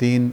3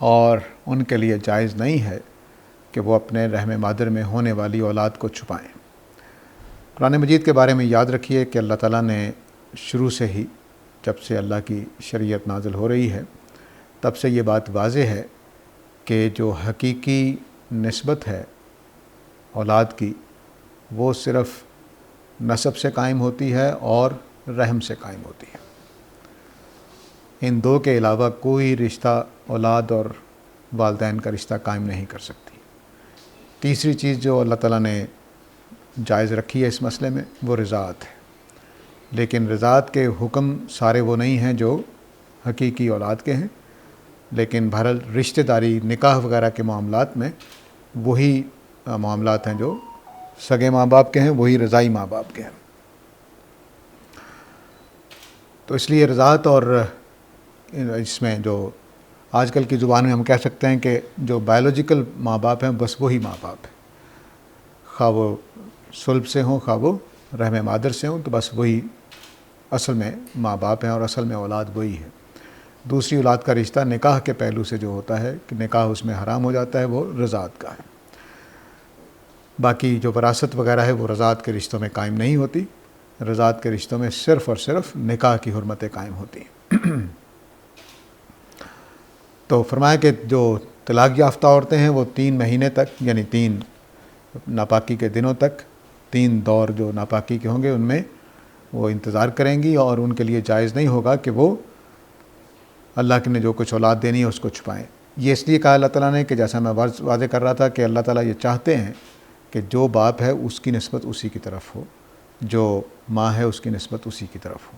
اور ان کے لیے جائز نہیں ہے کہ وہ اپنے رحم مادر میں ہونے والی اولاد کو چھپائیں۔ قرآن مجید کے بارے میں یاد رکھیے کہ اللہ تعالیٰ نے شروع سے ہی، جب سے اللہ کی شریعت نازل ہو رہی ہے، تب سے یہ بات واضح ہے کہ جو حقیقی نسبت ہے اولاد کی، وہ صرف نسب سے قائم ہوتی ہے اور رحم سے قائم ہوتی ہے۔ ان دو کے علاوہ کوئی رشتہ اولاد اور والدین کا رشتہ قائم نہیں کر سکتی۔ تیسری چیز جو اللہ تعالیٰ نے جائز رکھی ہے اس مسئلے میں، وہ رضاعت ہے، لیکن رضاعت کے حکم سارے وہ نہیں ہیں جو حقیقی اولاد کے ہیں، لیکن بہرحال رشتہ داری، نکاح وغیرہ کے معاملات میں وہی معاملات ہیں جو سگے ماں باپ کے ہیں، وہی رضائی ماں باپ کے ہیں۔ تو اس لیے رضاعت، اور اس میں جو آج کل کی زبان میں ہم کہہ سکتے ہیں کہ جو بایولوجیکل ماں باپ ہیں بس وہی ماں باپ ہیں، خواہ وہ صلب سے ہوں خواہ وہ رحم مادر سے ہوں، تو بس وہی اصل میں ماں باپ ہیں اور اصل میں اولاد وہی ہے۔ دوسری اولاد کا رشتہ نکاح کے پہلو سے جو ہوتا ہے کہ نکاح اس میں حرام ہو جاتا ہے، وہ رضاعت کا ہے۔ باقی جو وراثت وغیرہ ہے وہ رضاعت کے رشتوں میں قائم نہیں ہوتی، رضاعت کے رشتوں میں صرف اور صرف نکاح کی حرمتیں قائم ہوتی ہیں۔ تو فرمایا کہ جو طلاق یافتہ عورتیں ہیں وہ 3 مہینے تک، یعنی 3 ناپاکی کے دنوں تک، 3 دور جو ناپاکی کے ہوں گے ان میں وہ انتظار کریں گی، اور ان کے لیے جائز نہیں ہوگا کہ وہ اللہ کے نے جو کچھ اولاد دینی ہے اس کو چھپائیں۔ یہ اس لیے کہا اللہ تعالیٰ نے کہ جیسا میں واضح کر رہا تھا کہ اللہ تعالیٰ یہ چاہتے ہیں کہ جو باپ ہے اس کی نسبت اسی کی طرف ہو، جو ماں ہے اس کی نسبت اسی کی طرف ہو۔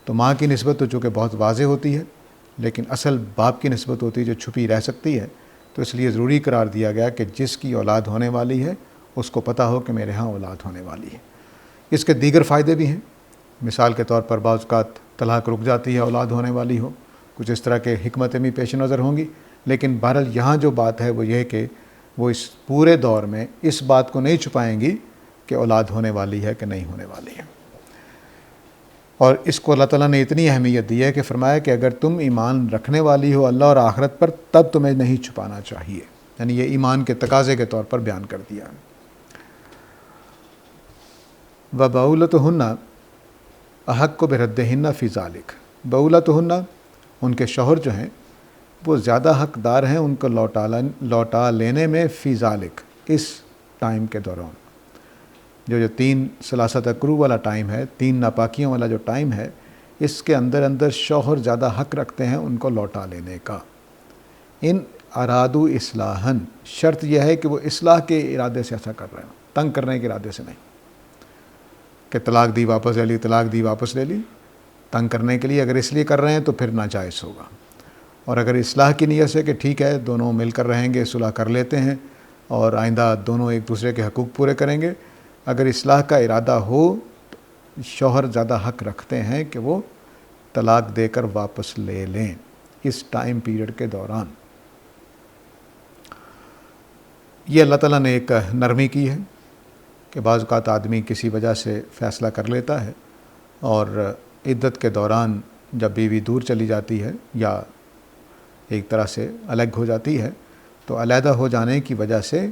تو ماں کی نسبت تو چونکہ بہت واضح ہوتی ہے، لیکن اصل باپ کی نسبت ہوتی ہے جو چھپی رہ سکتی ہے، تو اس لیے ضروری قرار دیا گیا کہ جس کی اولاد ہونے والی ہے اس کو پتہ ہو کہ میرے ہاں اولاد ہونے والی ہے۔ اس کے دیگر فائدے بھی ہیں، مثال کے طور پر بعض اوقات طلاق رک جاتی ہے اولاد ہونے والی ہو، کچھ اس طرح کے حکمتیں بھی پیش نظر ہوں گی، لیکن بہرحال یہاں جو بات ہے وہ یہ ہے کہ وہ اس پورے دور میں اس بات کو نہیں چھپائیں گی کہ اولاد ہونے والی ہے کہ نہیں ہونے والی ہے۔ اور اس کو اللہ تعالیٰ نے اتنی اہمیت دی ہے کہ فرمایا کہ اگر تم ایمان رکھنے والی ہو اللہ اور آخرت پر، تب تمہیں نہیں چھپانا چاہیے، یعنی یہ ایمان کے تقاضے کے طور پر بیان کر دیا۔ وَبَعُولَتُهُنَّ أَحَقُّ بِرَدِّهِنَّ فِي ذَلِكَ، بَعُولَتُهُنَّ ان کے شوہر جو ہیں وہ زیادہ حقدار ہیں ان کو لوٹا لینے میں، فی ذالک اس ٹائم کے دوران، جو 3 ثلاثت قروء والا ٹائم ہے، 3 ناپاکیوں والا جو ٹائم ہے، اس کے اندر شوہر زیادہ حق رکھتے ہیں ان کو لوٹا لینے کا۔ ان ارادو اصلاحاً، شرط یہ ہے کہ وہ اصلاح کے ارادے سے ایسا کر رہے ہیں، تنگ کرنے کے ارادے سے نہیں کہ طلاق دی واپس لے لی، طلاق دی واپس لے لی۔ تنگ کرنے کے لیے اگر اس لیے کر رہے ہیں تو پھر ناجائز ہوگا، اور اگر اصلاح کی نیت سے کہ ٹھیک ہے دونوں مل کر رہیں گے، صلح کر لیتے ہیں اور آئندہ دونوں ایک دوسرے کے حقوق پورے کریں گے، اگر اصلاح کا ارادہ ہو تو شوہر زیادہ حق رکھتے ہیں کہ وہ طلاق دے کر واپس لے لیں اس ٹائم پیریڈ کے دوران۔ یہ اللہ تعالیٰ نے ایک نرمی کی ہے کہ بعض اوقات آدمی کسی وجہ سے فیصلہ کر لیتا ہے اور عدت کے دوران جب بیوی دور چلی جاتی ہے یا ایک طرح سے الگ ہو جاتی ہے، تو علیحدہ ہو جانے کی وجہ سے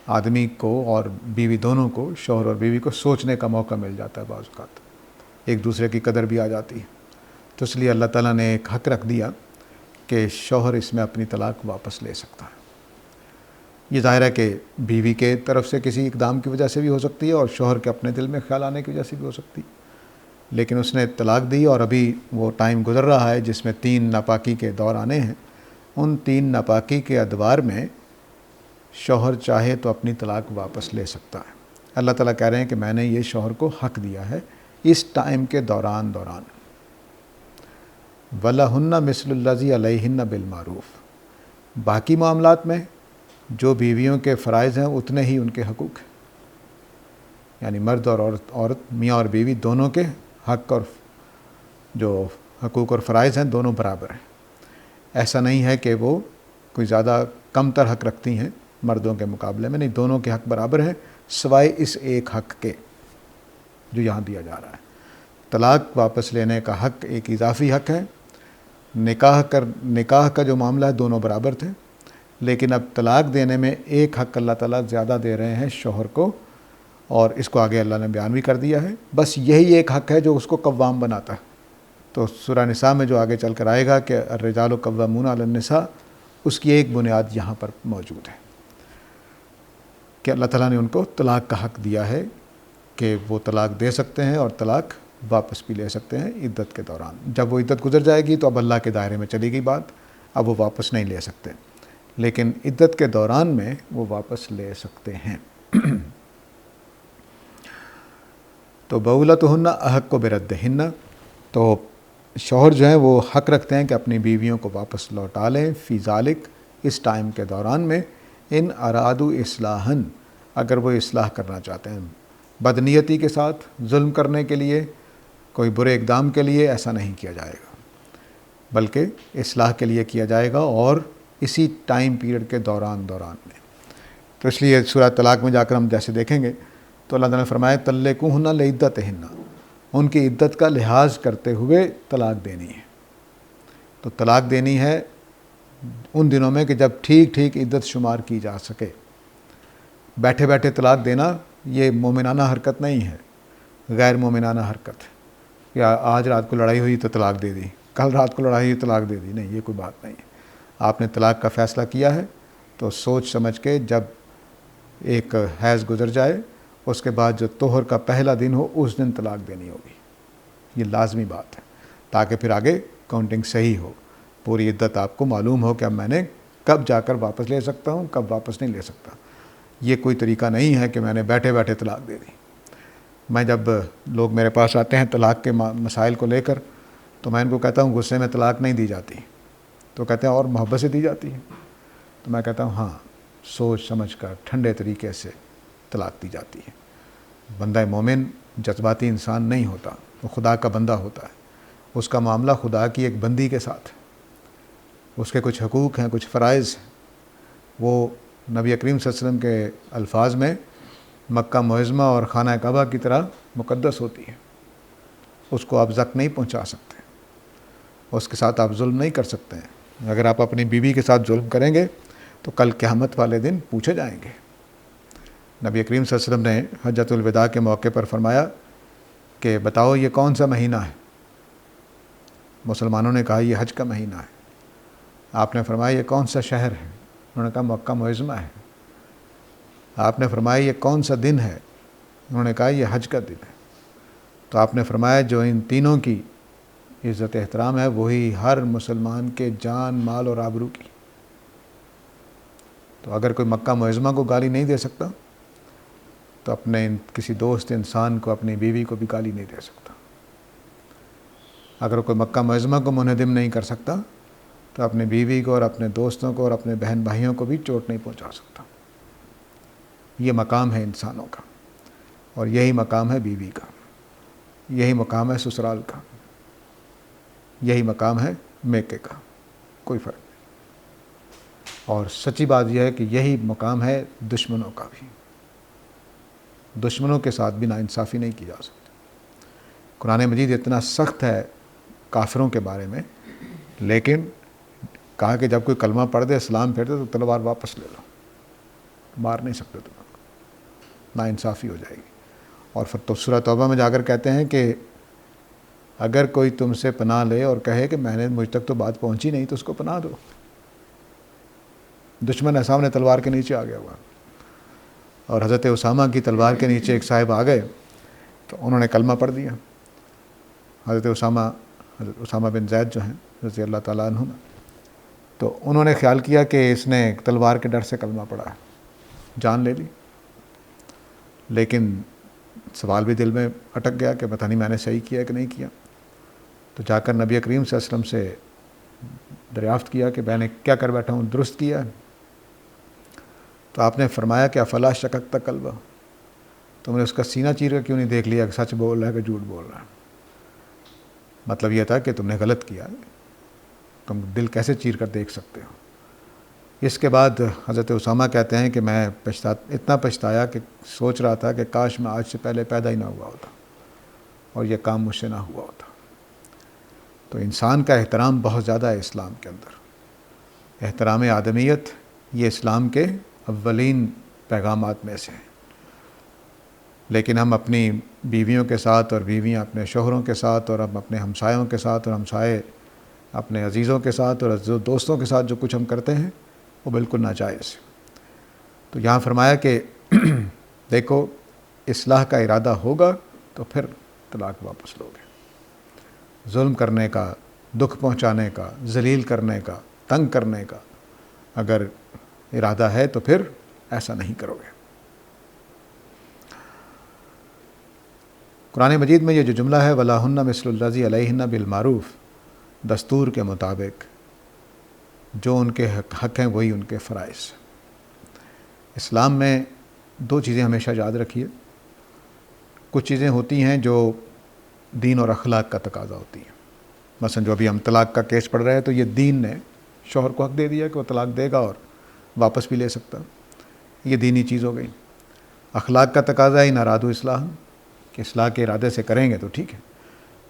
آدمی کو اور بیوی دونوں کو، شوہر اور بیوی کو سوچنے کا موقع مل جاتا ہے، بعض اوقات ایک دوسرے کی قدر بھی آ جاتی ہے۔ تو اس لیے اللہ تعالیٰ نے ایک حق رکھ دیا کہ شوہر اس میں اپنی طلاق واپس لے سکتا ہے۔ یہ ظاہر ہے کہ بیوی کے طرف سے کسی اقدام کی وجہ سے بھی ہو سکتی ہے اور شوہر کے اپنے دل میں خیال آنے کی وجہ سے بھی ہو سکتی ہے، لیکن اس نے طلاق دی اور ابھی وہ ٹائم گزر رہا ہے جس میں 3 ناپاکی کے دور آنے ہیں۔ ان 3 ناپاکی کے ادوار میں شوہر چاہے تو اپنی طلاق واپس لے سکتا ہے۔ اللہ تعالیٰ کہہ رہے ہیں کہ میں نے یہ شوہر کو حق دیا ہے اس ٹائم کے دوران۔ وَلَهُنَّ مِثْلُ الَّذِي عَلَيْهِنَّ بِالْمَعْرُوفِ، باقی معاملات میں جو بیویوں کے فرائض ہیں اتنے ہی ان کے حقوق ہیں، یعنی مرد اور عورت، میاں اور بیوی دونوں کے حق اور جو حقوق اور فرائض ہیں دونوں برابر ہیں۔ ایسا نہیں ہے کہ وہ کوئی زیادہ کم تر حق رکھتی ہیں مردوں کے مقابلے میں، نہیں، دونوں کے حق برابر ہیں سوائے اس ایک حق کے جو یہاں دیا جا رہا ہے۔ طلاق واپس لینے کا حق ایک اضافی حق ہے، نکاح کا جو معاملہ ہے دونوں برابر تھے، لیکن اب طلاق دینے میں ایک حق اللہ تعالیٰ زیادہ دے رہے ہیں شوہر کو، اور اس کو آگے اللہ نے بیان بھی کر دیا ہے۔ بس یہی ایک حق ہے جو اس کو قوام بناتا ہے۔ تو سورہ نساء میں جو آگے چل کر آئے گا کہ الرجال قوامون علی النساء، اس کی ایک بنیاد یہاں پر موجود ہے کہ اللہ تعالیٰ نے ان کو طلاق کا حق دیا ہے کہ وہ طلاق دے سکتے ہیں اور طلاق واپس بھی لے سکتے ہیں عدت کے دوران۔ جب وہ عدت گزر جائے گی تو اب اللہ کے دائرے میں چلی گئی بات، اب وہ واپس نہیں لے سکتے، لیکن عدت کے دوران میں وہ واپس لے سکتے ہیں۔ تو بولتہن احق بردہن، تو شوہر جو ہیں وہ حق رکھتے ہیں کہ اپنی بیویوں کو واپس لوٹا لیں، فی ذالک، اس ٹائم کے دوران میں، ان ارادو اصلاحاً، اگر وہ اصلاح کرنا چاہتے ہیں، بدنیتی کے ساتھ، ظلم کرنے کے لیے، کوئی برے اقدام کے لیے ایسا نہیں کیا جائے گا، بلکہ اصلاح کے لیے کیا جائے گا، اور اسی ٹائم پیریڈ کے دوران میں۔ تو اس لیے سورہ طلاق میں جا کر ہم جیسے دیکھیں گے تو اللہ تعالیٰ نے فرمایا طلقوہن لعدتہن، ان کی عدت کا لحاظ کرتے ہوئے طلاق دینی ہے۔ تو طلاق دینی ہے ان دنوں میں کہ جب ٹھیک عدت شمار کی جا سکے۔ بیٹھے بیٹھے طلاق دینا یہ مومنانہ حرکت نہیں ہے، غیر مومنانہ حرکت ہے۔ یا آج رات کو لڑائی ہوئی تو طلاق دے دی، کل رات کو لڑائی ہوئی طلاق دے دی، نہیں، یہ کوئی بات نہیں ہے۔ آپ نے طلاق کا فیصلہ کیا ہے تو سوچ سمجھ کے، جب ایک حیض گزر جائے اس کے بعد جو طہر کا پہلا دن ہو اس دن طلاق دینی ہوگی، یہ لازمی بات ہے، تاکہ پھر آگے کاؤنٹنگ صحیح ہو، پوری عدت آپ کو معلوم ہو کہ اب میں نے کب جا کر واپس لے سکتا ہوں، کب واپس نہیں لے سکتا۔ یہ کوئی طریقہ نہیں ہے کہ میں نے بیٹھے بیٹھے طلاق دے دی۔ میں جب لوگ میرے پاس آتے ہیں طلاق کے مسائل کو لے کر تو میں ان کو کہتا ہوں غصے میں طلاق نہیں دی جاتی، تو کہتے ہیں اور محبت سے دی جاتی ہے، تو میں کہتا ہوں ہاں، سوچ سمجھ کر ٹھنڈے طریقے سے طلاق دی جاتی ہے۔ بندہ مومن جذباتی انسان نہیں ہوتا، وہ خدا کا بندہ ہوتا ہے، اس کا معاملہ خدا کی ایک بندی کے ساتھ ہے، اس کے کچھ حقوق ہیں، کچھ فرائض ہیں، وہ نبی کریم صلی اللہ علیہ وسلم کے الفاظ میں مکہ معظمہ اور خانہ کعبہ کی طرح مقدس ہوتی ہے، اس کو آپ زخم نہیں پہنچا سکتے، اس کے ساتھ آپ ظلم نہیں کر سکتے ہیں۔ اگر آپ اپنی بیوی کے ساتھ ظلم کریں گے تو کل قیامت والے دن پوچھے جائیں گے۔ نبی کریم صلی اللہ علیہ وسلم نے حجۃ الوداع کے موقع پر فرمایا کہ بتاؤ یہ کون سا مہینہ ہے؟ مسلمانوں نے کہا یہ حج کا مہینہ ہے۔ آپ نے فرمایا یہ کون سا شہر ہے؟ انہوں نے کہا مکہ معظمہ ہے۔ آپ نے فرمایا یہ کون سا دن ہے؟ انہوں نے کہا یہ حج کا دن ہے۔ تو آپ نے فرمایا جو ان تینوں کی عزت احترام ہے وہی ہر مسلمان کے جان، مال اور آبرو کی۔ تو اگر کوئی مکہ معظمہ کو گالی نہیں دے سکتا تو اپنے کسی دوست انسان کو، اپنی بیوی کو بھی گالی نہیں دے سکتا۔ اگر کوئی مکہ معظمہ کو منہدم نہیں کر سکتا تو اپنے بیوی کو اور اپنے دوستوں کو اور اپنے بہن بھائیوں کو بھی چوٹ نہیں پہنچا سکتا۔ یہ مقام ہے انسانوں کا، اور یہی مقام ہے بیوی کا، یہی مقام ہے سسرال کا، یہی مقام ہے میکے کا، کوئی فرق نہیں۔ اور سچی بات یہ ہے کہ یہی مقام ہے دشمنوں کا بھی، دشمنوں کے ساتھ بھی ناانصافی نہیں کی جا سکتی۔ قرآن مجید اتنا سخت ہے کافروں کے بارے میں، لیکن کہا کہ جب کوئی کلمہ پڑھ دے، اسلام پھیر دے تو تلوار واپس لے لو، مار نہیں سکتے تم، ناانصافی ہو جائے گی۔ اور پھر تو سورہ توبہ میں جا کر کہتے ہیں کہ اگر کوئی تم سے پناہ لے اور کہے کہ میں نے، مجھ تک تو بات پہنچی نہیں، تو اس کو پناہ دو۔ دشمن ہے سامنے، تلوار کے نیچے آ گیا ہوا، اور حضرت اسامہ کی تلوار کے نیچے ایک صاحب آ گئے تو انہوں نے کلمہ پڑھ دیا۔ حضرت اسامہ بن زید جو ہیں رضی اللہ تعالیٰ عنہ، تو انہوں نے خیال کیا کہ اس نے تلوار کے ڈر سے کلمہ پڑھا ہے، جان لے لی۔ لیکن سوال بھی دل میں اٹک گیا کہ پتہ نہیں میں نے صحیح کیا کہ نہیں کیا۔ تو جا کر نبی کریم صلی اللہ علیہ وسلم سے دریافت کیا کہ میں نے کیا کر بیٹھا ہوں، درست کیا؟ تو آپ نے فرمایا کہ افلا شککت قلبہ، تم نے اس کا سینہ چیر کر کیوں نہیں دیکھ لیا کہ سچ بول رہا ہے کہ جھوٹ بول رہا ہے؟ مطلب یہ تھا کہ تم نے غلط کیا، تم دل کیسے چیر کر دیکھ سکتے ہو؟ اس کے بعد حضرت اسامہ کہتے ہیں کہ میں اتنا پچھتایا کہ سوچ رہا تھا کہ کاش میں آج سے پہلے پیدا ہی نہ ہوا ہوتا اور یہ کام مجھ سے نہ ہوا ہوتا۔ تو انسان کا احترام بہت زیادہ ہے اسلام کے اندر. احترام آدمیت یہ اسلام کے اولین پیغامات میں سے ہیں. لیکن ہم اپنی بیویوں کے ساتھ اور بیویاں اپنے شوہروں کے ساتھ اور ہم اپنے ہمسایوں کے ساتھ اور ہمسائے اپنے عزیزوں کے ساتھ اور دوستوں کے ساتھ جو کچھ ہم کرتے ہیں وہ بالکل ناجائز. تو یہاں فرمایا کہ دیکھو اصلاح کا ارادہ ہوگا تو پھر طلاق واپس لو گے. ظلم کرنے کا، دکھ پہنچانے کا، ذلیل کرنے کا، تنگ کرنے کا اگر ارادہ ہے تو پھر ایسا نہیں کرو گے. قرآن مجید میں یہ جو جملہ ہے وَلَهُنَّ مِثْلُ الَّذِي عَلَيْهِنَّ بِالْمَعْرُوفِ، دستور کے مطابق جو ان کے حق ہیں وہی ان کے فرائض. اسلام میں دو چیزیں ہمیشہ یاد رکھیے. کچھ چیزیں ہوتی ہیں جو دین اور اخلاق کا تقاضا ہوتی ہیں. مثلا جو ابھی ہم طلاق کا کیس پڑھ رہے ہیں تو یہ دین نے شوہر کو حق دے دیا کہ وہ طلاق دے گا اور واپس بھی لے سکتا. یہ دینی چیز ہو گئی. اخلاق کا تقاضا ہے نارادو اصلاح، کہ اصلاح کے ارادے سے کریں گے تو ٹھیک ہے.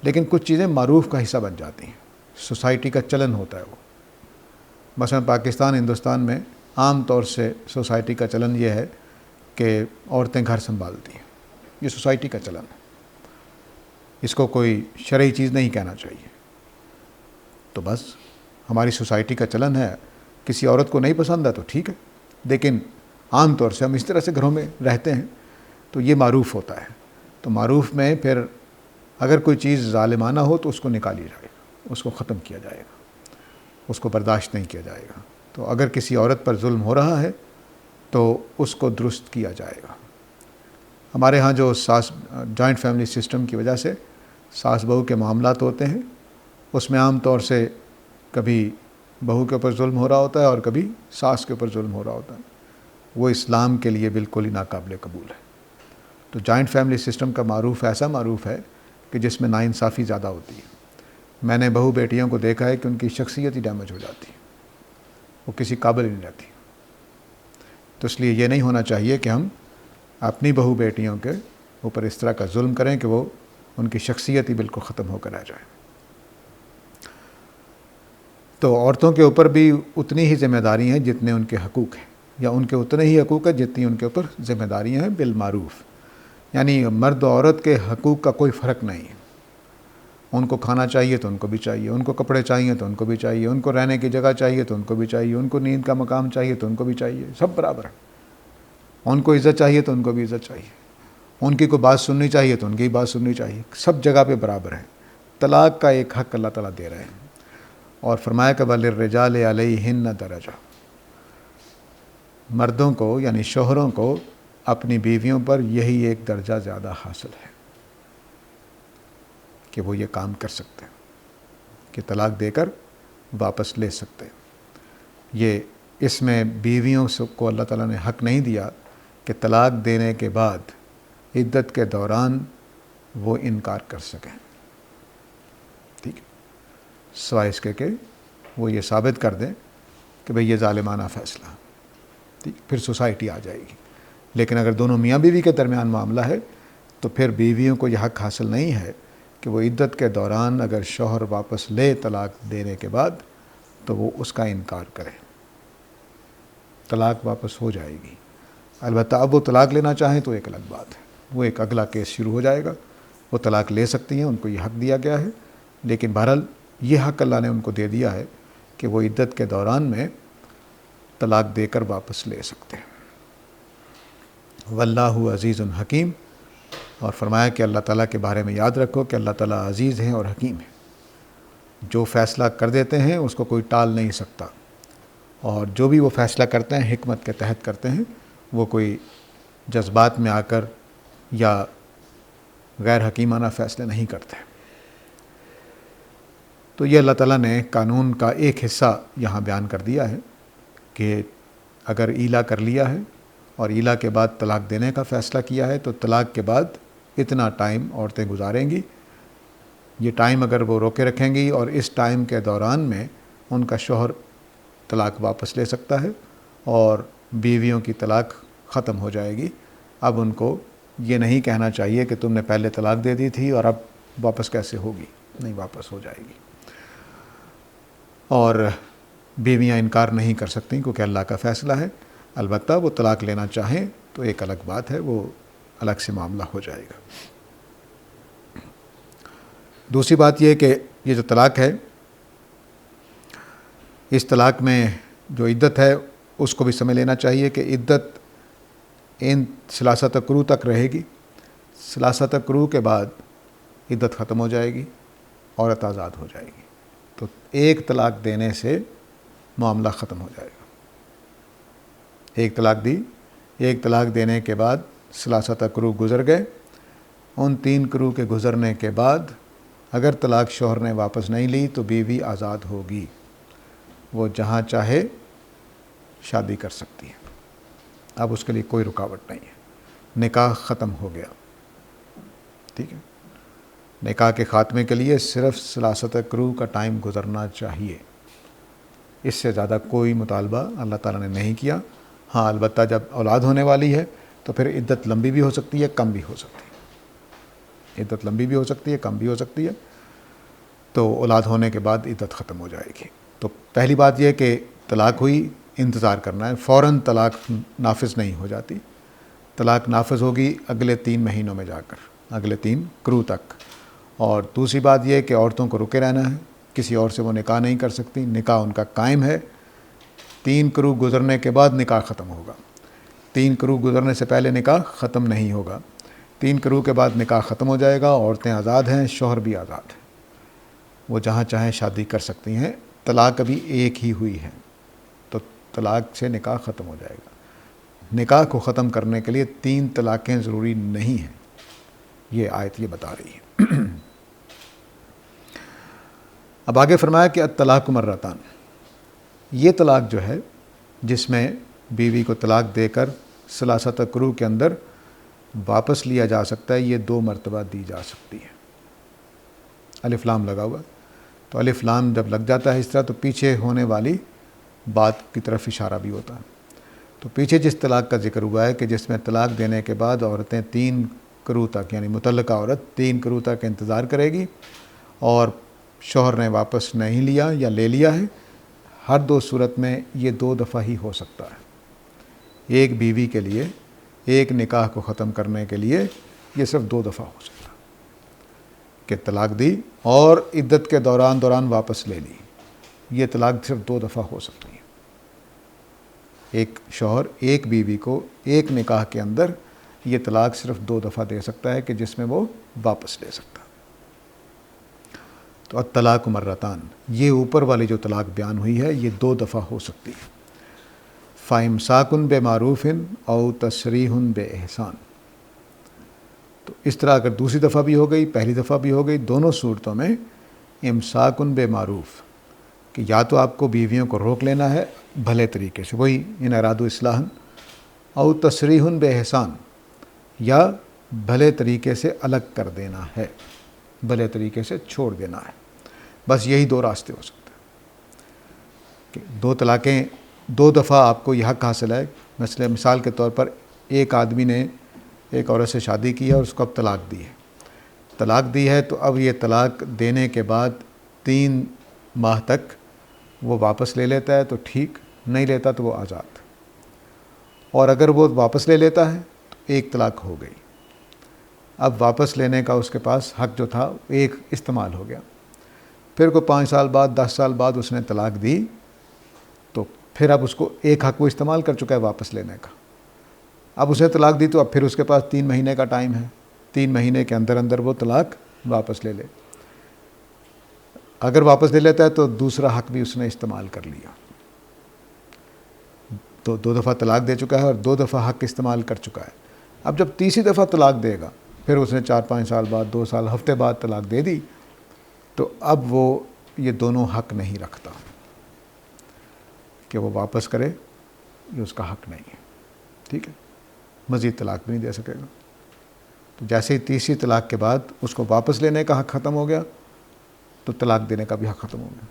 لیکن کچھ چیزیں معروف کا حصہ بن جاتی ہیں، سوسائٹی کا چلن ہوتا ہے وہ. مثلا پاکستان، ہندوستان میں عام طور سے سوسائٹی کا چلن یہ ہے کہ عورتیں گھر سنبھالتی ہیں. یہ سوسائٹی کا چلن ہے، اس کو کوئی شرعی چیز نہیں کہنا چاہیے. تو بس ہماری سوسائٹی کا چلن ہے، کسی عورت کو نہیں پسند ہے تو ٹھیک ہے، لیکن عام طور سے ہم اس طرح سے گھروں میں رہتے ہیں تو یہ معروف ہوتا ہے. تو معروف میں پھر اگر کوئی چیز ظالمانہ ہو تو اس کو نکالی جائے گا، اس کو ختم کیا جائے گا، اس کو برداشت نہیں کیا جائے گا. تو اگر کسی عورت پر ظلم ہو رہا ہے تو اس کو درست کیا جائے گا. ہمارے ہاں جو جوائنٹ فیملی سسٹم کی وجہ سے ساس بہو کے معاملات ہوتے ہیں، اس میں عام طور سے کبھی بہو کے اوپر ظلم ہو رہا ہوتا ہے اور کبھی ساس کے اوپر ظلم ہو رہا ہوتا ہے. وہ اسلام کے لیے بالکل ہی ناقابل قبول ہے. تو جوائنٹ فیملی سسٹم کا معروف ایسا معروف ہے کہ جس میں ناانصافی زیادہ ہوتی ہے. میں نے بہو بیٹیوں کو دیکھا ہے کہ ان کی شخصیت ہی ڈیمیج ہو جاتی ہے، وہ کسی قابل ہی نہیں رہتی. تو اس لیے یہ نہیں ہونا چاہیے کہ ہم اپنی بہو بیٹیوں کے اوپر اس طرح کا ظلم کریں کہ وہ ان کی شخصیت ہی بالکل ختم ہو کر رہ جائے. تو عورتوں کے اوپر بھی اتنی ہی ذمہ داری ہیں جتنے ان کے حقوق ہیں، یا ان کے اتنے ہی حقوق ہیں جتنی ان کے اوپر ذمہ داریاں ہیں بالمعروف. یعنی مرد و عورت کے حقوق کا کوئی فرق نہیں ہے. ان کو کھانا چاہیے تو ان کو بھی چاہیے، ان کو کپڑے چاہیے تو ان کو بھی چاہیے، ان کو رہنے کی جگہ چاہیے تو ان کو بھی چاہیے، ان کو نیند کا مقام چاہیے تو ان کو بھی چاہیے. سب برابر ہیں. ان کو عزت چاہیے تو ان کو بھی عزت چاہیے، ان کی کوئی بات سننی چاہیے تو ان کی بات سننی چاہیے. سب جگہ پہ برابر ہیں. طلاق کا ایک حق اللہ تعالیٰ دے رہے ہیں اور فرمایا کہ وَلِلرِّجَالِ عَلَيْهِنَّ دَرَجَةٌ، مردوں کو یعنی شوہروں کو اپنی بیویوں پر یہی ایک درجہ زیادہ حاصل ہے کہ وہ یہ کام کر سکتے ہیں کہ طلاق دے کر واپس لے سکتے ہیں. یہ اس میں بیویوں کو اللہ تعالیٰ نے حق نہیں دیا کہ طلاق دینے کے بعد عدت کے دوران وہ انکار کر سکیں. ٹھیک ہے، سوائے اس کے کہ وہ یہ ثابت کر دیں کہ بھئی یہ ظالمانہ فیصلہ. ٹھیک، پھر سوسائٹی آ جائے گی. لیکن اگر دونوں میاں بیوی کے درمیان معاملہ ہے تو پھر بیویوں کو یہ حق حاصل نہیں ہے کہ وہ عدت کے دوران اگر شوہر واپس لے طلاق دینے کے بعد تو وہ اس کا انکار کرے. طلاق واپس ہو جائے گی. البتہ اب وہ طلاق لینا چاہیں تو ایک الگ بات ہے، وہ ایک اگلا کیس شروع ہو جائے گا. وہ طلاق لے سکتی ہیں، ان کو یہ حق دیا گیا ہے. لیکن بہرحال یہ حق اللہ نے ان کو دے دیا ہے کہ وہ عدت کے دوران میں طلاق دے کر واپس لے سکتے ہیں. واللہ عزیز حکیم، اور فرمایا کہ اللہ تعالیٰ کے بارے میں یاد رکھو کہ اللہ تعالیٰ عزیز ہیں اور حکیم ہیں. جو فیصلہ کر دیتے ہیں اس کو کوئی ٹال نہیں سکتا، اور جو بھی وہ فیصلہ کرتے ہیں حکمت کے تحت کرتے ہیں. وہ کوئی جذبات میں آ کر یا غیر حکیمانہ فیصلے نہیں کرتے. تو یہ اللہ تعالیٰ نے قانون کا ایک حصہ یہاں بیان کر دیا ہے کہ اگر ایلا کر لیا ہے اور ایلا کے بعد طلاق دینے کا فیصلہ کیا ہے تو طلاق کے بعد اتنا ٹائم عورتیں گزاریں گی. یہ ٹائم اگر وہ روکے رکھیں گی اور اس ٹائم کے دوران میں ان کا شوہر طلاق واپس لے سکتا ہے اور بیویوں کی طلاق ختم ہو جائے گی. اب ان کو یہ نہیں کہنا چاہیے کہ تم نے پہلے طلاق دے دی تھی اور اب واپس کیسے ہوگی. نہیں، واپس ہو جائے گی. اور بیویاں انکار نہیں کر سکتیں کیونکہ اللہ کا فیصلہ ہے. البتہ وہ طلاق لینا چاہیں تو ایک الگ بات ہے، وہ الگ سے معاملہ ہو جائے گا. دوسری بات یہ کہ یہ جو طلاق ہے، اس طلاق میں جو عدت ہے اس کو بھی سمجھ لینا چاہیے کہ عدت ان ثلاثۃ قروء تک رہے گی. ثلاثۃ قروء کے بعد عدت ختم ہو جائے گی، عورت آزاد ہو جائے گی. تو ایک طلاق دینے سے معاملہ ختم ہو جائے گا. ایک طلاق دی، ایک طلاق دینے کے بعد ثلاثۃ قروء گزر گئے. ان 3 قروء کے گزرنے کے بعد اگر طلاق شوہر نے واپس نہیں لی تو بیوی آزاد ہوگی، وہ جہاں چاہے شادی کر سکتی ہے. اب اس کے لیے کوئی رکاوٹ نہیں ہے، نکاح ختم ہو گیا. ٹھیک ہے، نکاح کے خاتمے کے لیے صرف ثلاثۃ قروء کا ٹائم گزرنا چاہیے، اس سے زیادہ کوئی مطالبہ اللہ تعالیٰ نے نہیں کیا. ہاں البتہ جب اولاد ہونے والی ہے تو پھر عدت لمبی بھی ہو سکتی ہے، کم بھی ہو سکتی ہے. عدت لمبی بھی ہو سکتی ہے، کم بھی ہو سکتی ہے. تو اولاد ہونے کے بعد عدت ختم ہو جائے گی. تو پہلی بات یہ کہ طلاق ہوئی، انتظار کرنا ہے، فوراً طلاق نافذ نہیں ہو جاتی. طلاق نافذ ہوگی اگلے 3 مہینوں میں جا کر، اگلے 3 قروء تک. اور دوسری بات یہ کہ عورتوں کو رکے رہنا ہے، کسی اور سے وہ نکاح نہیں کر سکتی، نکاح ان کا قائم ہے. 3 قروء گزرنے کے بعد نکاح ختم ہوگا. 3 قروء گزرنے سے پہلے نکاح ختم نہیں ہوگا. 3 قروء کے بعد نکاح ختم ہو جائے گا. عورتیں آزاد ہیں، شوہر بھی آزاد ہے، وہ جہاں چاہیں شادی کر سکتی ہیں. طلاق ابھی ایک ہی ہوئی ہے تو طلاق سے نکاح ختم ہو جائے گا. نکاح کو ختم کرنے کے لیے 3 طلاقیں ضروری نہیں ہیں، یہ آیت یہ بتا رہی ہے. اب آگے فرمایا کہ الطلاق مرتان، یہ طلاق جو ہے جس میں بیوی کو طلاق دے کر ثلاثۃ قروء کے اندر واپس لیا جا سکتا ہے، یہ 2 مرتبہ دی جا سکتی ہے. الف لام لگا ہوا، تو الف لام جب لگ جاتا ہے اس طرح تو پیچھے ہونے والی بات کی طرف اشارہ بھی ہوتا ہے. تو پیچھے جس طلاق کا ذکر ہوا ہے کہ جس میں طلاق دینے کے بعد عورتیں 3 قروء تک، یعنی متعلقہ عورت 3 قروء تک انتظار کرے گی اور شوہر نے واپس نہیں لیا یا لے لیا ہے، ہر 2 صورت میں یہ 2 دفعہ ہی ہو سکتا ہے. ایک بیوی کے لیے ایک نکاح کو ختم کرنے کے لیے یہ صرف 2 دفعہ ہو سکتا ہے کہ طلاق دی اور عدت کے دوران واپس لے لی. یہ طلاق صرف 2 دفعہ ہو سکتی ہے. ایک شوہر ایک بیوی کو ایک نکاح کے اندر یہ طلاق صرف 2 دفعہ دے سکتا ہے کہ جس میں وہ واپس لے سکتا. تو الطلاق مرتان، یہ اوپر والی جو طلاق بیان ہوئی ہے یہ 2 دفعہ ہو سکتی ہے. فَإِمْسَاكٌ بِمَعْرُوفٍ أَوْ تَسْرِيحٌ بِإِحْسَانٍ. تو اس طرح اگر دوسری دفعہ بھی ہو گئی، پہلی دفعہ بھی ہو گئی، دونوں صورتوں میں امساکن بمعروف، کہ یا تو آپ کو بیویوں کو روک لینا ہے بھلے طریقے سے، وہی ان ارادو اصلاحً، او تسریح باحسان، یا بھلے طریقے سے الگ کر دینا ہے، بھلے طریقے سے چھوڑ دینا ہے. بس یہی 2 راستے ہو سکتے ہیں کہ 2 طلاقیں 2 دفعہ آپ کو یہ حق حاصل ہے. مثال کے طور پر ایک آدمی نے ایک عورت سے شادی کی ہے اور اس کو اب طلاق دی ہے. طلاق دی ہے تو اب یہ طلاق دینے کے بعد 3 ماہ تک وہ واپس لے لیتا ہے تو ٹھیک، نہیں لیتا تو وہ آزاد. اور اگر وہ واپس لے لیتا ہے تو ایک طلاق ہو گئی. اب واپس لینے کا اس کے پاس حق جو تھا ایک استعمال ہو گیا. پھر کو 5 سال بعد 10 سال بعد اس نے طلاق دی تو پھر اب اس کو ایک حق وہ استعمال کر چکا ہے واپس لینے کا. اب اسے طلاق دی تو اب پھر اس کے پاس 3 مہینے کا ٹائم ہے، 3 مہینے کے اندر وہ طلاق واپس لے لے. اگر واپس لے لیتا ہے تو دوسرا حق بھی اس نے استعمال کر لیا. تو 2 دفعہ طلاق دے چکا ہے اور 2 دفعہ حق استعمال کر چکا ہے. اب جب تیسری دفعہ طلاق دے گا، پھر اس نے 4-5 سال بعد، 2 سال، ہفتے بعد طلاق دے دی تو اب وہ یہ دونوں حق نہیں رکھتا کہ وہ واپس کرے، یہ اس کا حق نہیں ہے. ٹھیک ہے، مزید طلاق بھی نہیں دے سکے گا. تو جیسے ہی تیسری طلاق کے بعد اس کو واپس لینے کا حق ختم ہو گیا تو طلاق دینے کا بھی حق ختم ہو گیا.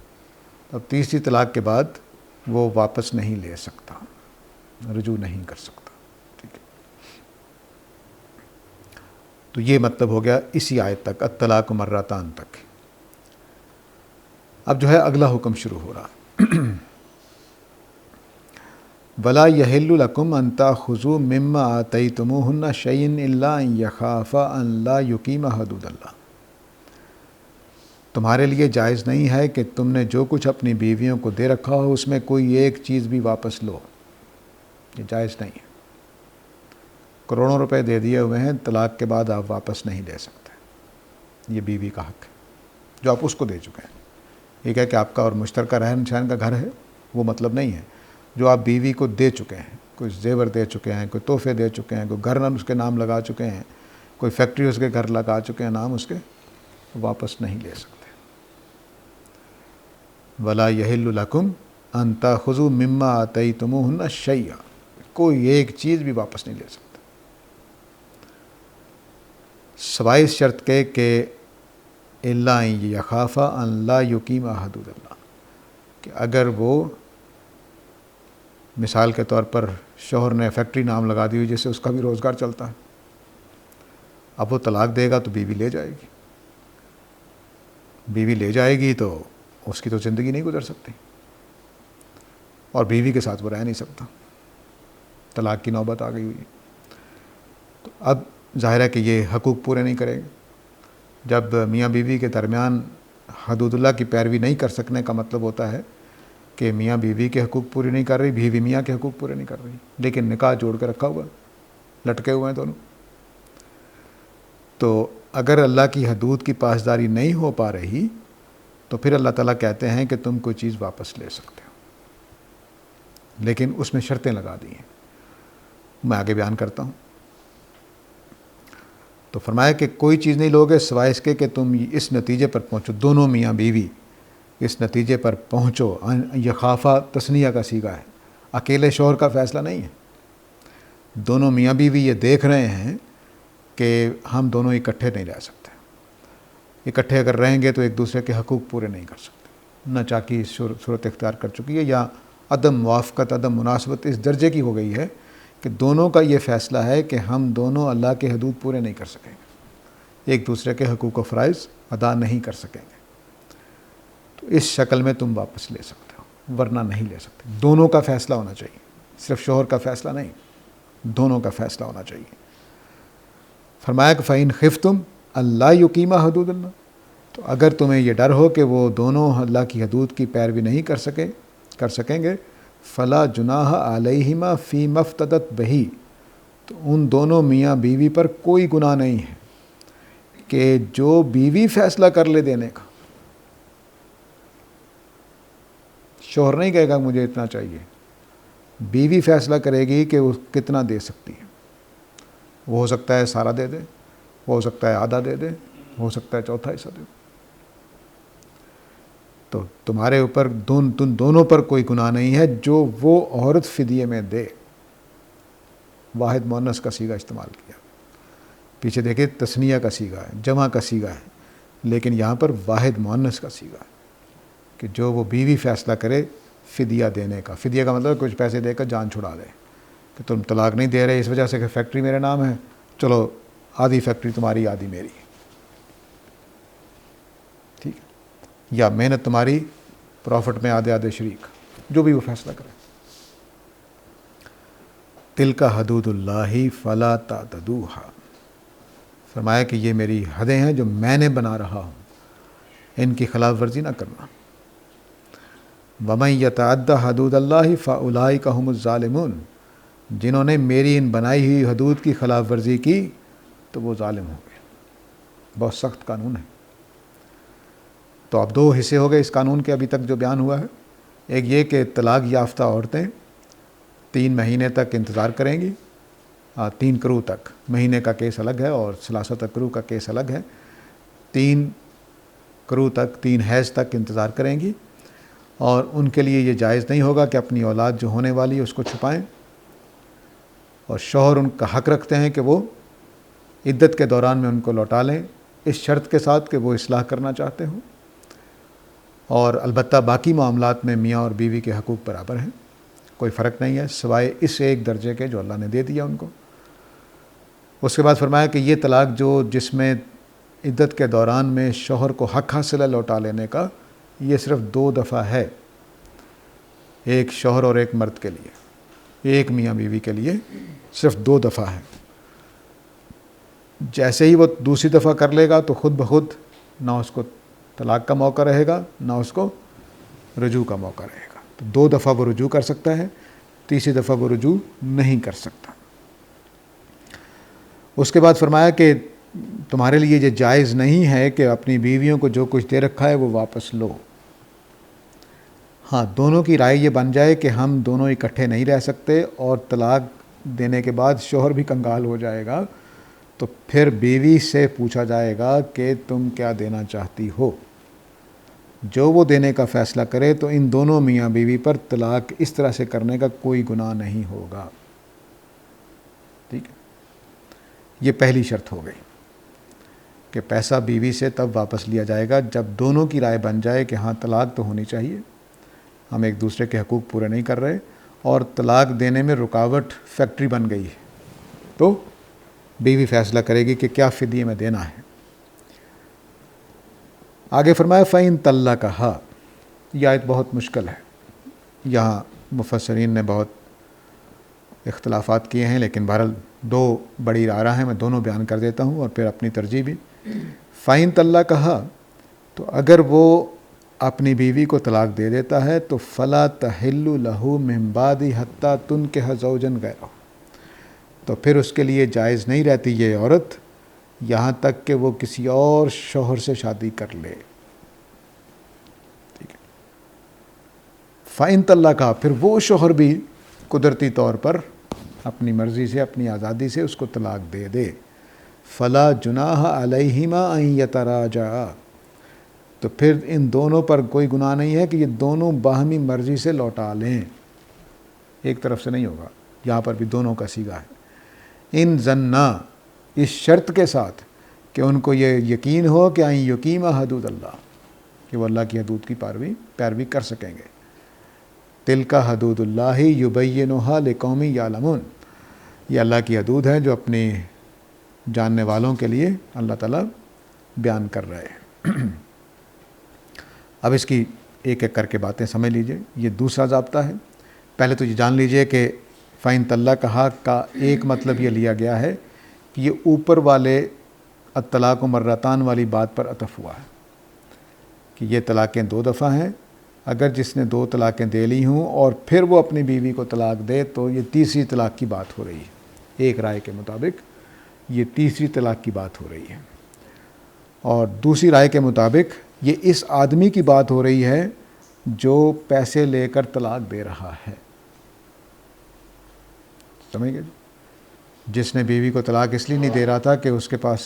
اب تیسری طلاق کے بعد وہ واپس نہیں لے سکتا، رجوع نہیں کر سکتا. ٹھیک ہے، تو یہ مطلب ہو گیا اسی آیت تک، الطلاق مرتان تک. اب جو ہے اگلا حکم شروع ہو رہا، وَلَا يَحِلُّ لَكُمْ أَن تَأْخُذُوا مِمَّا آتَيْتُمُوهُنَّ شَيْئًا إِلَّا أَن يَخَافَا أَن لَّا يُقِيمَا حُدُودَ اللَّهِ۔ تمہارے لیے جائز نہیں ہے کہ تم نے جو کچھ اپنی بیویوں کو دے رکھا ہو اس میں کوئی ایک چیز بھی واپس لو، یہ جائز نہیں ہے۔ کروڑوں روپے دے دیے ہوئے ہیں، طلاق کے بعد آپ واپس نہیں لے سکتے، یہ بیوی کا حق ہے جو آپ اس کو دے چکے ہیں۔ یہ کہ آپ کا اور مشترکہ رہن سہن کا گھر ہے وہ مطلب نہیں ہے، جو آپ بیوی کو دے چکے ہیں، کوئی زیور دے چکے ہیں، کوئی تحفے دے چکے ہیں، کوئی گھر اس کے نام لگا چکے ہیں، کوئی فیکٹری اس کے گھر لگا چکے ہیں نام اس کے، واپس نہیں لے سکتے۔ وَلَا يَحِلُّ لَكُمْ أَن تَأْخُذُوا مِمَّا آتَيْتُمُوهُنَّ شَيْئًا، کوئی ایک چیز بھی واپس نہیں لے سکتے، سوائے اس شرط کے کہ إِلَّا أَن يَخَافَا أَن لَّا يُقِيمَا حُدُودَ اللَّهِ، کہ اگر وہ مثال کے طور پر شوہر نے فیکٹری نام لگا دی ہوئی جس سے اس کا بھی روزگار چلتا ہے، اب وہ طلاق دے گا تو بیوی لے جائے گی، بیوی لے جائے گی تو اس کی تو زندگی نہیں گزر سکتی، اور بیوی کے ساتھ وہ رہ نہیں سکتا، طلاق کی نوبت آ گئی ہوئی۔ تو اب ظاہر ہے کہ یہ حقوق پورے نہیں کرے گا۔ جب میاں بیوی کے درمیان حدود اللہ کی پیروی نہیں کر سکنے کا مطلب ہوتا ہے کہ میاں بیوی کے حقوق پورے نہیں کر رہی، بیوی میاں کے حقوق پورے نہیں کر رہی، لیکن نکاح جوڑ کے رکھا ہوا، لٹکے ہوئے ہیں دونوں۔ تو اگر اللہ کی حدود کی پاسداری نہیں ہو پا رہی تو پھر اللہ تعالیٰ کہتے ہیں کہ تم کوئی چیز واپس لے سکتے ہو، لیکن اس میں شرطیں لگا دی ہیں، میں آگے بیان کرتا ہوں۔ تو فرمایا کہ کوئی چیز نہیں لوگے سوائے اس کے کہ تم اس نتیجے پر پہنچو، دونوں میاں بیوی اس نتیجے پر پہنچو۔ یخافا تثنیہ کا صیغہ ہے، اکیلے شوہر کا فیصلہ نہیں ہے، دونوں میاں بیوی یہ دیکھ رہے ہیں کہ ہم دونوں اکٹھے نہیں رہ سکتے، اکٹھے اگر رہیں گے تو ایک دوسرے کے حقوق پورے نہیں کر سکتے، نہ چاکی صورت اختیار کر چکی ہے، یا عدم موافقت، عدم مناسبت اس درجے کی ہو گئی ہے کہ دونوں کا یہ فیصلہ ہے کہ ہم دونوں اللہ کے حدود پورے نہیں کر سکیں گے، ایک دوسرے کے حقوق و فرائض ادا نہیں کر سکیں گے، تو اس شکل میں تم واپس لے سکتے ہو، ورنہ نہیں لے سکتے۔ دونوں کا فیصلہ ہونا چاہیے، صرف شوہر کا فیصلہ نہیں، دونوں کا فیصلہ ہونا چاہیے۔ فرمایا کہ فَإِنْ خِفْتُمْ أَلَّا يُقِيمَا حُدُودَ اللَّهِ، تو اگر تمہیں یہ ڈر ہو کہ وہ دونوں اللہ کی حدود کی پیروی نہیں کر سکیں گے، فلا جناح علیہما فیما افتدت بہ، تو ان دونوں میاں بیوی پر کوئی گناہ نہیں ہے کہ جو بیوی فیصلہ کر لے دینے کا، شوہر نہیں کہے گا مجھے اتنا چاہیے، بیوی فیصلہ کرے گی کہ وہ کتنا دے سکتی ہے، وہ ہو سکتا ہے سارا دے دے، وہ ہو سکتا ہے آدھا دے دے، ہو سکتا ہے چوتھا حصہ دے دے، تو تمہارے اوپر تم دونوں پر کوئی گناہ نہیں ہے جو وہ عورت فدیے میں دے۔ واحد مؤنث کا صیغہ استعمال کیا، پیچھے دیکھیں تثنیہ کا صیغہ ہے، جمع کا صیغہ ہے، لیکن یہاں پر واحد مؤنث کا صیغہ ہے کہ جو وہ بیوی فیصلہ کرے فدیہ دینے کا۔ فدیہ کا مطلب کچھ پیسے دے کر جان چھڑا لے، کہ تم طلاق نہیں دے رہے اس وجہ سے کہ فیکٹری میرے نام ہے، چلو آدھی فیکٹری تمہاری آدھی میری، ٹھیک ہے، یا محنت تمہاری پروفٹ میں آدھے آدھے شریک، جو بھی وہ فیصلہ کرے۔ تلک حدود اللہ فلا تعتدوها، فرمایا کہ یہ میری حدیں ہیں جو میں نے بنا رہا ہوں، ان کی خلاف ورزی نہ کرنا۔ وَمَن يَتَعَدَّ حُدُودَ اللَّهِ فَأُولَٰئِكَ هُمُ الظَّالِمُونَ، جنہوں نے میری ان بنائی ہوئی حدود کی خلاف ورزی کی تو وہ ظالم ہو گئے۔ بہت سخت قانون ہے۔ تو اب دو حصے ہو گئے اس قانون کے ابھی تک جو بیان ہوا ہے، ایک یہ کہ طلاق یافتہ عورتیں 3 مہینے تک انتظار کریں گی، 3 قروء تک، مہینے کا کیس الگ ہے اور 3 قروء کا کیس الگ ہے، 3 قروء تک، 3 حیض تک انتظار کریں گی، اور ان کے لیے یہ جائز نہیں ہوگا کہ اپنی اولاد جو ہونے والی ہے اس کو چھپائیں، اور شوہر ان کا حق رکھتے ہیں کہ وہ عدت کے دوران میں ان کو لوٹا لیں، اس شرط کے ساتھ کہ وہ اصلاح کرنا چاہتے ہوں، اور البتہ باقی معاملات میں میاں اور بیوی کے حقوق برابر ہیں، کوئی فرق نہیں ہے سوائے اس ایک درجے کے جو اللہ نے دے دیا ان کو۔ اس کے بعد فرمایا کہ یہ طلاق جس میں عدت کے دوران میں شوہر کو حق حاصل ہے لوٹا لینے کا، یہ صرف 2 دفعہ ہے، ایک شوہر اور ایک مرد کے لیے، ایک میاں بیوی کے لیے صرف 2 دفعہ ہے۔ جیسے ہی وہ دوسری دفعہ کر لے گا تو خود بخود نہ اس کو طلاق کا موقع رہے گا، نہ اس کو رجوع کا موقع رہے گا۔ تو 2 دفعہ وہ رجوع کر سکتا ہے، تیسری دفعہ وہ رجوع نہیں کر سکتا۔ اس کے بعد فرمایا کہ تمہارے لیے یہ جائز نہیں ہے کہ اپنی بیویوں کو جو کچھ دے رکھا ہے وہ واپس لو۔ ہاں، دونوں کی رائے یہ بن جائے کہ ہم دونوں اکٹھے نہیں رہ سکتے اور طلاق دینے کے بعد شوہر بھی کنگال ہو جائے گا، تو پھر بیوی سے پوچھا جائے گا کہ تم کیا دینا چاہتی ہو۔ جو وہ دینے کا فیصلہ کرے تو ان دونوں میاں بیوی پر طلاق اس طرح سے کرنے کا کوئی گناہ نہیں ہوگا۔ ٹھیک ہے، یہ پہلی شرط ہو گئی کہ پیسہ بیوی سے تب واپس لیا جائے گا جب دونوں کی رائے بن جائے کہ ہاں طلاق تو ہونی چاہیے، ہم ایک دوسرے کے حقوق پورے نہیں کر رہے اور طلاق دینے میں رکاوٹ فیکٹری بن گئی ہے، تو بیوی فیصلہ کرے گی کہ کیا فدیے میں دینا ہے۔ آگے فرمایا فَإِن طَلَّقَهَا، یہ آیت بہت مشکل ہے، یہاں مفسرین نے بہت اختلافات کیے ہیں، لیکن بہرحال 2 بڑی رائے ہیں، میں دونوں بیان کر دیتا ہوں اور پھر اپنی ترجیح بھی۔ فَإِن طَلَّقَهَا، تو اگر وہ اپنی بیوی کو طلاق دے دیتا ہے تو فَلَا تَحِلُّ لَهُ مِن بَعْدِ حَتَّى تُنكِحَ زَوْجًا غَيْرَهُ، تو پھر اس کے لیے جائز نہیں رہتی یہ عورت یہاں تک کہ وہ کسی اور شوہر سے شادی کر لے۔ ٹھیک ہے، فَإِن طَلَّقَهَا، پھر وہ شوہر بھی قدرتی طور پر اپنی مرضی سے، اپنی آزادی سے اس کو طلاق دے دے، فَلَا جُنَاحَ عَلَيْهِمَا أَن يَتَرَاجَعَا، تو پھر ان دونوں پر کوئی گناہ نہیں ہے کہ یہ دونوں باہمی مرضی سے لوٹا لیں، ایک طرف سے نہیں ہوگا، یہاں پر بھی دونوں کا صیغہ ہے۔ ان ظنا، اس شرط کے ساتھ کہ ان کو یہ یقین ہو کہ ان یقیم حدود اللہ، کہ وہ اللہ کی حدود کی پیروی کر سکیں گے۔ تلک حدود اللہ یبینھا لقوم یعلمون، یہ اللہ کی حدود ہے جو اپنی جاننے والوں کے لیے اللہ تعالیٰ بیان کر رہے ہیں۔ اب اس کی ایک ایک کر کے باتیں سمجھ لیجئے۔ یہ دوسرا ضابطہ ہے۔ پہلے تو یہ جان لیجئے کہ فَإِن طَلَّقَهَا کا ایک مطلب یہ لیا گیا ہے کہ یہ اوپر والے الطلاق مرتان والی بات پر عطف ہوا ہے کہ یہ طلاقیں 2 دفعہ ہیں، اگر جس نے 2 طلاقیں دے لی ہوں اور پھر وہ اپنی بیوی کو طلاق دے تو یہ تیسری طلاق کی بات ہو رہی ہے۔ ایک رائے کے مطابق یہ تیسری طلاق کی بات ہو رہی ہے، اور دوسری رائے کے مطابق یہ اس آدمی کی بات ہو رہی ہے جو پیسے لے کر طلاق دے رہا ہے۔ سمجھ گئے؟ جس نے بیوی کو طلاق اس لیے نہیں دے رہا تھا کہ اس کے پاس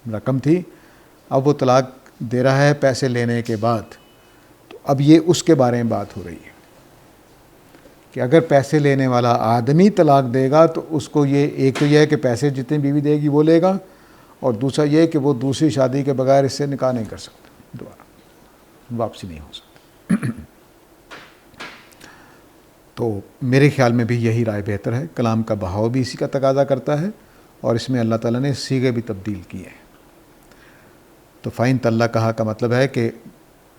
رقم تھی، اب وہ طلاق دے رہا ہے پیسے لینے کے بعد، تو اب یہ اس کے بارے میں بات ہو رہی ہے کہ اگر پیسے لینے والا آدمی طلاق دے گا تو اس کو یہ، ایک تو یہ ہے کہ پیسے جتنے بیوی دے گی وہ لے گا، اور دوسرا یہ کہ وہ دوسری شادی کے بغیر اس سے نکاح نہیں کر سکتا، دوبارہ واپسی نہیں ہو سکتی۔ تو میرے خیال میں بھی یہی رائے بہتر ہے، کلام کا بہاؤ بھی اسی کا تقاضا کرتا ہے، اور اس میں اللہ تعالیٰ نے صیغے بھی تبدیل کیے ہیں۔ تو فَإِن طَلَّقَهَا کا مطلب ہے کہ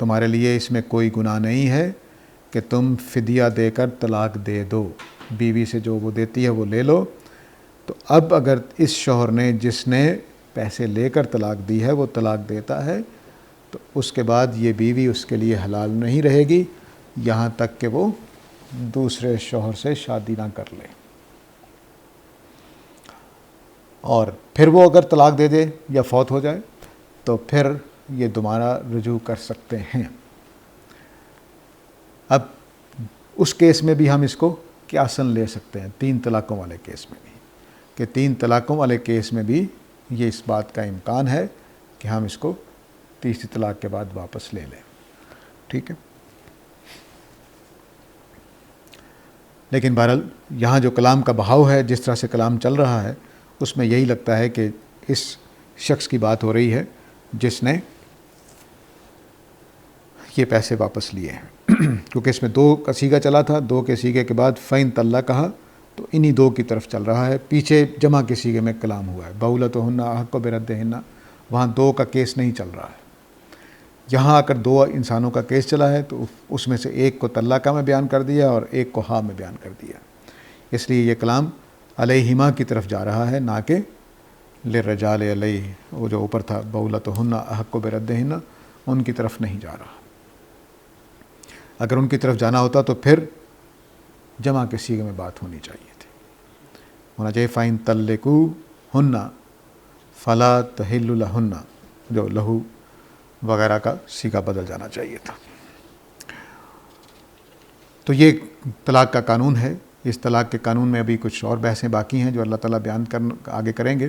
تمہارے لیے اس میں کوئی گناہ نہیں ہے کہ تم فدیہ دے کر طلاق دے دو، بیوی سے جو وہ دیتی ہے وہ لے لو۔ تو اب اگر اس شوہر نے، جس نے پیسے لے کر طلاق دی ہے، وہ طلاق دیتا ہے تو اس کے بعد یہ بیوی اس کے لیے حلال نہیں رہے گی یہاں تک کہ وہ دوسرے شوہر سے شادی نہ کر لے، اور پھر وہ اگر طلاق دے دے یا فوت ہو جائے تو پھر یہ دوبارہ رجوع کر سکتے ہیں۔ اب اس کیس میں بھی ہم اس کو قیاساً لے سکتے ہیں، 3 طلاقوں والے کیس میں بھی، کہ 3 طلاقوں والے کیس میں بھی یہ اس بات کا امکان ہے کہ ہم اس کو تیسری طلاق کے بعد واپس لے لیں۔ ٹھیک ہے، لیکن بہرحال یہاں جو کلام کا بہاؤ ہے، جس طرح سے کلام چل رہا ہے، اس میں یہی لگتا ہے کہ اس شخص کی بات ہو رہی ہے جس نے یہ پیسے واپس لیے ہیں، کیونکہ اس میں 2 کا صیغہ چلا تھا، 2 کے صیغے کے بعد فَإِن طَلَّقَهَا، تو انہی 2 کی طرف چل رہا ہے، پیچھے جمع کے صیغے میں کلام ہوا ہے، بَعُولَتُهُنَّ أَحَقُّ بِرَدِّهِنَّ، وہاں 2 کا کیس نہیں چل رہا ہے۔ یہاں آ کر دو انسانوں کا کیس چلا ہے تو اس میں سے ایک کو طلاقہ میں بیان کر دیا اور ایک کو ہاں میں بیان کر دیا. اس لیے یہ کلام علیہما کی طرف جا رہا ہے، نہ کہ للرجال علیہ، وہ جو اوپر تھا بولتہن احق بردہن، ان کی طرف نہیں جا رہا. اگر ان کی طرف جانا ہوتا تو پھر جمع کے صیغے میں بات ہونی چاہیے تھی، ہونا چاہیے فَإِن طَلِّقُوهُنَّ فَلَا تَحِلُّ لَهُنَّ، جو لہو وغیرہ کا صیغہ بدل جانا چاہیے تھا. تو یہ طلاق کا قانون ہے. اس طلاق کے قانون میں ابھی کچھ اور بحثیں باقی ہیں جو اللہ تعالیٰ بیان آگے کریں گے،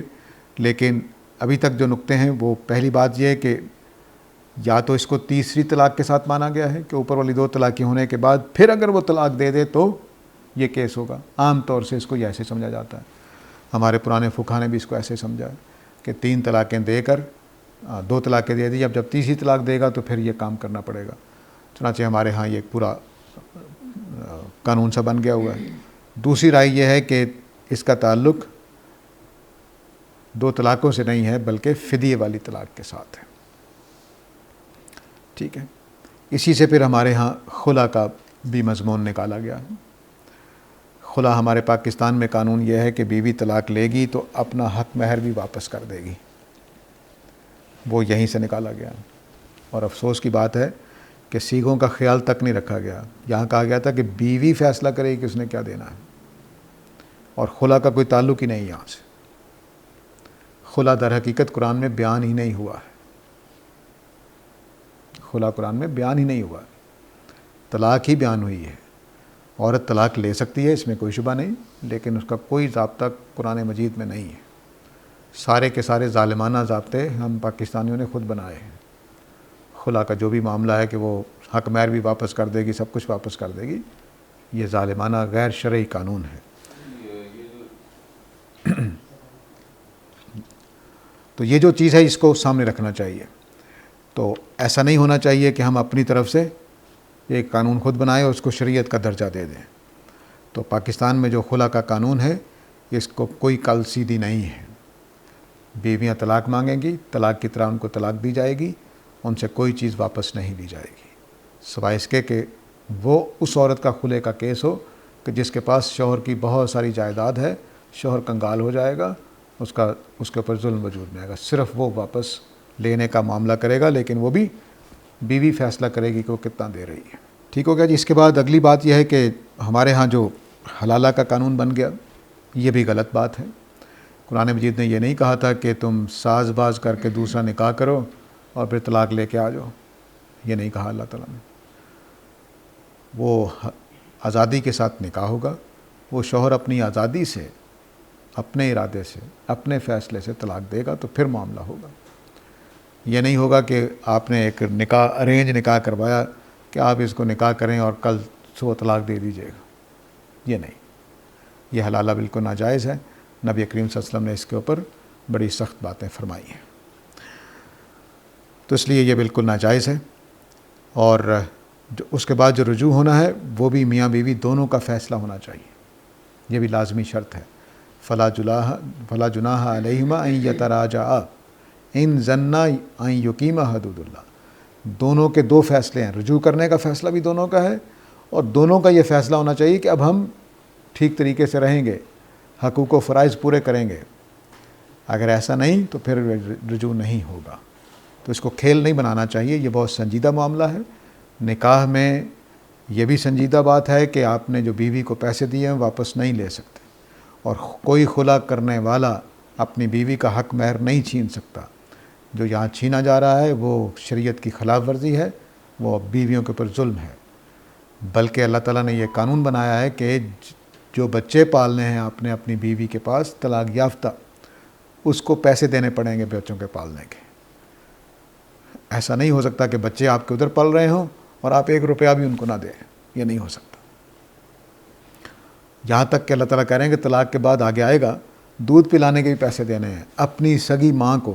لیکن ابھی تک جو نقطے ہیں وہ پہلی بات یہ ہے کہ یا تو اس کو تیسری طلاق کے ساتھ مانا گیا ہے کہ اوپر والی دو طلاقیں ہونے کے بعد پھر اگر وہ طلاق دے دے تو یہ کیس ہوگا. عام طور سے اس کو یہ ایسے سمجھا جاتا ہے، ہمارے پرانے فقہا نے بھی اس کو ایسے سمجھا ہے کہ 3 طلاقیں دے کر 2 طلاقیں دے دی، اب جب تیسری طلاق دے گا تو پھر یہ کام کرنا پڑے گا. چنانچہ ہمارے ہاں یہ ایک پورا قانون سا بن گیا ہوا ہے. دوسری رائے یہ ہے کہ اس کا تعلق 2 طلاقوں سے نہیں ہے بلکہ فدیے والی طلاق کے ساتھ ہے. ٹھیک ہے، اسی سے پھر ہمارے ہاں خلا کا بھی مضمون نکالا گیا. خلا ہمارے پاکستان میں قانون یہ ہے کہ بیوی طلاق لے گی تو اپنا حق مہر بھی واپس کر دے گی، وہ یہیں سے نکالا گیا. اور افسوس کی بات ہے کہ صیغوں کا خیال تک نہیں رکھا گیا. یہاں کہا گیا تھا کہ بیوی فیصلہ کرے گی کہ اس نے کیا دینا ہے، اور خلا کا کوئی تعلق ہی نہیں یہاں سے. خلا در حقیقت قرآن میں بیان ہی نہیں ہوا ہے. خلا قرآن میں بیان ہی نہیں ہوا ہے، طلاق ہی بیان ہوئی ہے. عورت طلاق لے سکتی ہے، اس میں کوئی شبہ نہیں، لیکن اس کا کوئی ضابطہ قرآن مجید میں نہیں ہے. سارے کے سارے ظالمانہ ضابطے ہم پاکستانیوں نے خود بنائے ہیں. خلا کا جو بھی معاملہ ہے کہ وہ حق مہر بھی واپس کر دے گی، سب کچھ واپس کر دے گی، یہ ظالمانہ غیر شرعی قانون ہے. تو یہ جو چیز ہے اس کو سامنے رکھنا چاہیے. تو ایسا نہیں ہونا چاہیے کہ ہم اپنی طرف سے ایک قانون خود بنائیں اور اس کو شریعت کا درجہ دے دیں. تو پاکستان میں جو خلا کا قانون ہے اس کو کوئی کل سیدھی نہیں ہے. بیویاں طلاق مانگیں گی، طلاق کی طرح ان کو طلاق دی جائے گی، ان سے کوئی چیز واپس نہیں لی جائے گی، سوائے اس کے کہ وہ اس عورت کا خلے کا کیس ہو کہ جس کے پاس شوہر کی بہت ساری جائیداد ہے، شوہر کنگال ہو جائے گا، اس کے اوپر ظلم وجود میں آئے گا، صرف وہ واپس لینے کا معاملہ کرے گا، لیکن وہ بھی بیوی فیصلہ کرے گی کہ وہ کتنا دے رہی ہے. ٹھیک ہو گیا جی. اس کے بعد اگلی بات یہ ہے کہ ہمارے ہاں جو حلالہ کا قانون بن گیا، یہ بھی غلط بات ہے. قرآن مجید نے یہ نہیں کہا تھا کہ تم ساز باز کر کے دوسرا نکاح کرو اور پھر طلاق لے کے آ جاؤ. یہ نہیں کہا اللہ تعالیٰ نے. وہ آزادی کے ساتھ نکاح ہوگا. وہ شوہر اپنی آزادی سے، اپنے ارادے سے، اپنے فیصلے سے طلاق دے گا تو پھر معاملہ ہوگا. یہ نہیں ہوگا کہ آپ نے ایک نکاح ارینج نکاح کروایا کہ آپ اس کو نکاح کریں اور کل صبح طلاق دے دیجیے گا. یہ نہیں، یہ حلالہ بالکل ناجائز ہے. نبی کریم صلی اللہ علیہ وسلم نے اس کے اوپر بڑی سخت باتیں فرمائی ہیں. تو اس لیے یہ بالکل ناجائز ہے. اور اس کے بعد جو رجوع ہونا ہے وہ بھی میاں بیوی دونوں کا فیصلہ ہونا چاہیے. یہ بھی لازمی شرط ہے. فلا جناح علیہما ان یتراجعا ان ظنا ان یقیما حدود اللہ. دونوں کے 2 فیصلے ہیں. رجوع کرنے کا فیصلہ بھی دونوں کا ہے، اور دونوں کا یہ فیصلہ ہونا چاہیے کہ اب ہم ٹھیک طریقے سے رہیں گے، حقوق و فرائض پورے کریں گے. اگر ایسا نہیں تو پھر رجوع نہیں ہوگا. تو اس کو کھیل نہیں بنانا چاہیے. یہ بہت سنجیدہ معاملہ ہے. نکاح میں یہ بھی سنجیدہ بات ہے کہ آپ نے جو بیوی کو پیسے دیے ہیں واپس نہیں لے سکتے، اور کوئی خلا کرنے والا اپنی بیوی کا حق مہر نہیں چھین سکتا. جو یہاں چھینا جا رہا ہے وہ شریعت کی خلاف ورزی ہے، وہ بیویوں کے اوپر ظلم ہے. بلکہ اللہ تعالیٰ نے یہ قانون بنایا ہے کہ جو بچے پالنے ہیں آپ نے اپنی بیوی کے پاس طلاق یافتہ، اس کو پیسے دینے پڑیں گے بچوں کے پالنے کے. ایسا نہیں ہو سکتا کہ بچے آپ کے ادھر پل رہے ہوں اور آپ 1 روپیہ بھی ان کو نہ دیں. یہ نہیں ہو سکتا. یہاں تک کہ اللہ تعالیٰ کہہ رہے ہیں کہ طلاق کے بعد آگے آئے گا دودھ پلانے کے بھی پیسے دینے ہیں اپنی سگی ماں کو.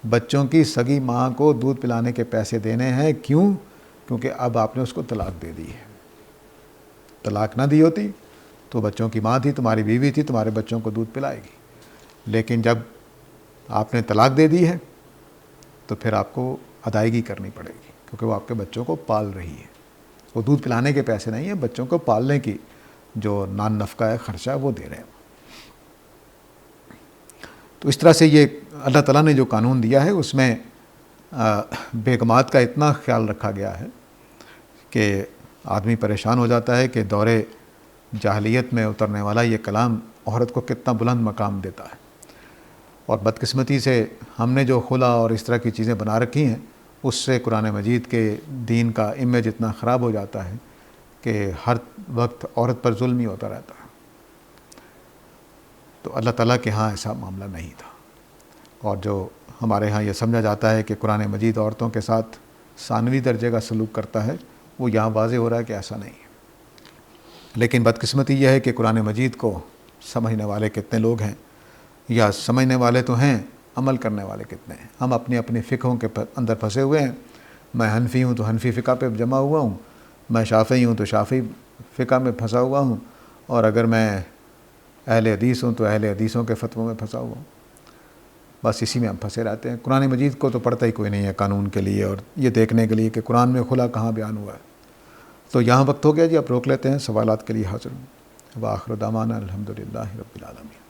بچوں کی سگی ماں کو دودھ پلانے کے پیسے دینے ہیں. کیوں؟ کیونکہ اب آپ نے اس کو طلاق دے دی ہے. طلاق نہ دی ہوتی تو بچوں کی ماں تھی، تمہاری بیوی تھی، تمہارے بچوں کو دودھ پلائے گی. لیکن جب آپ نے طلاق دے دی ہے تو پھر آپ کو ادائیگی کرنی پڑے گی، کیونکہ وہ آپ کے بچوں کو پال رہی ہے. وہ دودھ پلانے کے پیسے نہیں ہیں، بچوں کو پالنے کی جو نان نفقہ ہے، خرچہ وہ دے رہے ہیں. تو اس طرح سے یہ اللہ تعالیٰ نے جو قانون دیا ہے اس میں بیگمات کا اتنا خیال رکھا گیا ہے کہ آدمی پریشان ہو جاتا ہے کہ دور جاہلیت میں اترنے والا یہ کلام عورت کو کتنا بلند مقام دیتا ہے. اور بدقسمتی سے ہم نے جو خلا اور اس طرح کی چیزیں بنا رکھی ہیں، اس سے قرآن مجید کے دین کا امیج اتنا خراب ہو جاتا ہے کہ ہر وقت عورت پر ظلم ہی ہوتا رہتا ہے. تو اللہ تعالیٰ کے ہاں ایسا معاملہ نہیں تھا. اور جو ہمارے ہاں یہ سمجھا جاتا ہے کہ قرآن مجید عورتوں کے ساتھ ثانوی درجے کا سلوک کرتا ہے، وہ یہاں واضح ہو رہا ہے کہ ایسا نہیں ہے. لیکن بدقسمتی یہ ہے کہ قرآن مجید کو سمجھنے والے کتنے لوگ ہیں، یا سمجھنے والے تو ہیں، عمل کرنے والے کتنے ہیں. ہم اپنی اپنی فقہوں کے اندر پھنسے ہوئے ہیں. میں حنفی ہوں تو حنفی فقہ پہ جمع ہوا ہوں، میں شافعی ہوں تو شافعی فقہ میں پھنسا ہوا ہوں، اور اگر میں اہل حدیث ہوں تو اہل حدیثوں کے فتووں میں پھنسا ہوا ہوں. بس اسی میں ہم پھنسے رہتے ہیں. قرآن مجید کو تو پڑھتا ہی کوئی نہیں ہے قانون کے لیے اور یہ دیکھنے کے لیے کہ قرآن میں خلا کہاں بیان ہوا ہے. تو یہاں وقت ہو گیا جی، اب روک لیتے ہیں، سوالات کے لیے حاضر ہوں. وآخر دعوانا الحمدللہ رب العالمین.